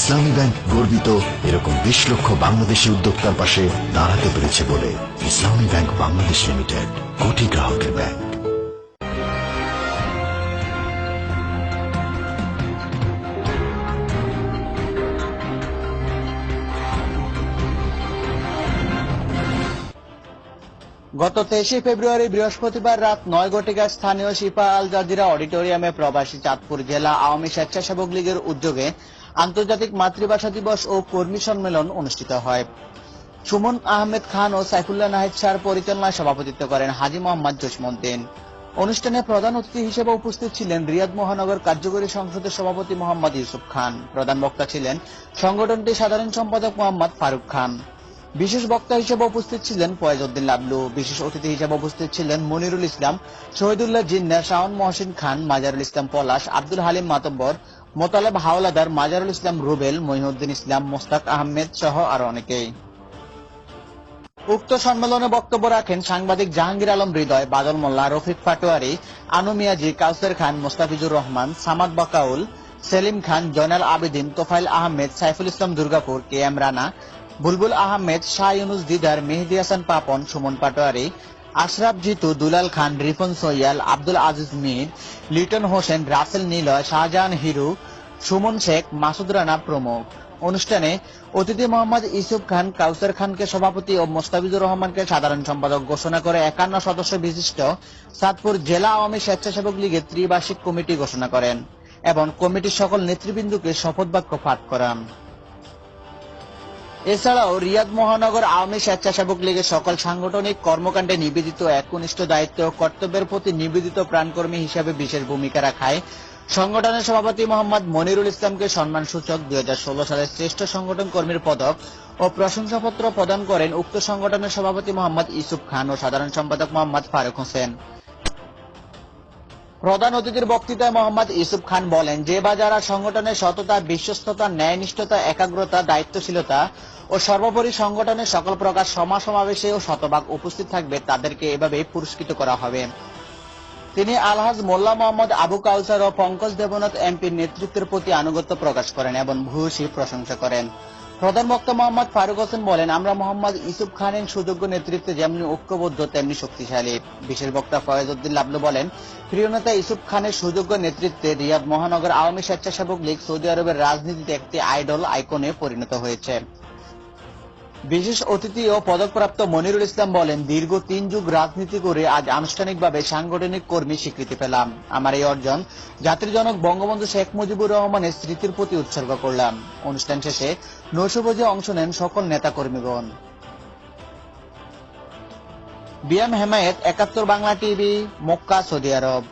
ইসলামী bank গর্বিত এরকম 20 লক্ষ বাংলাদেশি উদ্যোক্তার পাশে দাঁড়াতে পেরেছে বলে। ইসলামী ব্যাংক বাংলাদেশ লিমিটেড, কোটি গ্রাহকের ব্যাংক। গত 23 ফেব্রুয়ারি বৃহস্পতিবার রাত 9 ঘটিকায় স্থানীয় শিফা আল জাজিরা অডিটোরিয়ামে প্রবাসী চাঁদপুর জেলা আওয়ামী স্বেচ্ছাসেবক লীগের উদ্যোগে আন্তর্জাতিক মাতৃভাষা দিবস ও কর্মী সম্মেলন অনুষ্ঠিত হয়। সুমন আহমেদ খান ও সাইফুল্লাহ নাহিদ শাহর পরিচালনায় সভাপতিত্ব করেন হাজী মোহাম্মদ জসিমউদ্দিন। অনুষ্ঠানে প্রধান অতিথি হিসেবে উপস্থিত ছিলেন রিয়াদ মহানগর কার্যকরী সংসদের সভাপতি মোহাম্মদ ইউসুফ খান। প্রধান বক্তা ছিলেন সংগঠনটির সাধারণ সম্পাদক মোহাম্মদ ফারুক খান। বিশেষ বক্তা হিসেবে উপস্থিত ছিলেন ফয়েজ উদ্দিন লাবলু। বিশেষ অতিথি হিসেবে উপস্থিত ছিলেন মনিরুল ইসলাম, শহীদুল্লাহ জিন্না, শাওন মহসিন খান, মাজারুল ইসলাম পলাশ, আব্দুল হালিম মাতব্বর, মোতালেব হাওলাদার, মাজারুল ইসলাম রুবেল, মহিউদ্দিন ইসলাম, মোস্তাক আহমেদ সহ আরো অনেকেই। উক্ত সম্মেলনে বক্তব্য রাখেন সাংবাদিক জাহাঙ্গীর আলম হৃদয়, বাদল মোল্লা, রফিক পাটোয়ারি, আনু মিয়াজি, কাউসার খান, মোস্তাফিজুর রহমান, সামাদ বাকাউল, সেলিম খান, জয়নাল আবেদিন, তোফাইল আহমেদ, সাইফুল ইসলাম দুর্গাপুর, কে এম রানা, বুলবুল আহমেদ, শাহ ইউনুস দিদার, মেহেদী হাসান পাপন, সুমন পাটোয়ারি, আশরাফ জিতু, দুলাল খান, রিফন সৈয়াল, আব্দুল আজিজ মীর, লিটন হোসেন, রাসেল নিলয়, শাহজাহান হিরু, সুমন শেখ, মাসুদ রানা প্রমুখ। অনুষ্ঠানে অতিথি মোহাম্মদ ইউসুফ খান কাউসার খানকে সভাপতি ও মোস্তাফিজুর রহমানকে সাধারণ সম্পাদক ঘোষণা করে 51 সদস্য বিশিষ্ট চাঁদপুর জেলা আওয়ামী স্বেচ্ছাসেবক লীগের ত্রিবার্ষিক কমিটি ঘোষণা করেন এবং কমিটির সকল নেতৃবৃন্দকে শপথ বাক্য পাঠ করান। এছাড়াও রিয়াদ মহানগর আওয়ামী স্বেচ্ছাসেবক লীগের সকল সাংগঠনিক কর্মকাণ্ডে নিবেদিত একনিষ্ঠ দায়িত্ব ও কর্তব্যের প্রতি নিবেদিত প্রাণকর্মী হিসেবে বিশেষ ভূমিকা রাখায় সংগঠনের সভাপতি মোহাম্মদ মনিরুল ইসলামকে সম্মানসূচক 2016 সালের শ্রেষ্ঠ সংগঠন কর্মীর পদক ও প্রশংসাপত্র প্রদান করেন উক্ত সংগঠনের সভাপতি মোহাম্মদ ইউসুফ খান ও সাধারণ সম্পাদক মোহাম্মদ ফারুক হোসেন। প্রধান অতিথির বক্তৃতায় মোহাম্মদ ইউসুফ খান বলেন, যে বা যারা সংগঠনের সততা, বিশ্বস্ততা, ন্যায়নিষ্ঠতা, একাগ্রতা, দায়িত্বশীলতা ও সর্বোপরি সংগঠনের সকল প্রকার সমাবেশে ও শতভাগ উপস্থিত থাকবে তাদেরকে এভাবে পুরস্কৃত করা হবে। তিনি আলহাজ মোল্লা মোহাম্মদ আবু কাউসার ও পঙ্কজ দেবনাথ এমপির নেতৃত্বের প্রতি আনুগত্য প্রকাশ করেন এবং ভূয়সী প্রশংসা করেন। প্রধান বক্তা মোহাম্মদ ফারুক হোসেন বলেন, আমরা মোহাম্মদ ইউসুফ খানের সুযোগ্য নেতৃত্বে যেমনি ঐক্যবদ্ধ তেমনি শক্তিশালী। বিশেষ বক্তা ফয়েজ উদ্দিন লাবলু বলেন, প্রিয় নেতা ইউসুফ খানের সুযোগ্য নেতৃত্বে রিয়াদ মহানগর আওয়ামী স্বেচ্ছাসেবক লীগ সৌদি আরবের রাজনীতিতে একটি আইডল আইকনে পরিণত হয়েছে। বিশেষ অতিথি ও পদকপ্রাপ্ত মনিরুল ইসলাম বলেন, দীর্ঘ 3 যুগ রাজনীতি করে আজ আনুষ্ঠানিকভাবে সাংগঠনিক কর্মী স্বীকৃতি পেলাম। আমার এই অর্জন জাতির জনক বঙ্গবন্ধু শেখ মুজিবুর রহমানের স্মৃতির প্রতি উৎসর্গ করলাম। অনুষ্ঠান শেষে নৈশভোজে অংশ নেন সকল নেতা কর্মীগণ। B M, 71 Bangla TV, Mecca, Saudi আরব।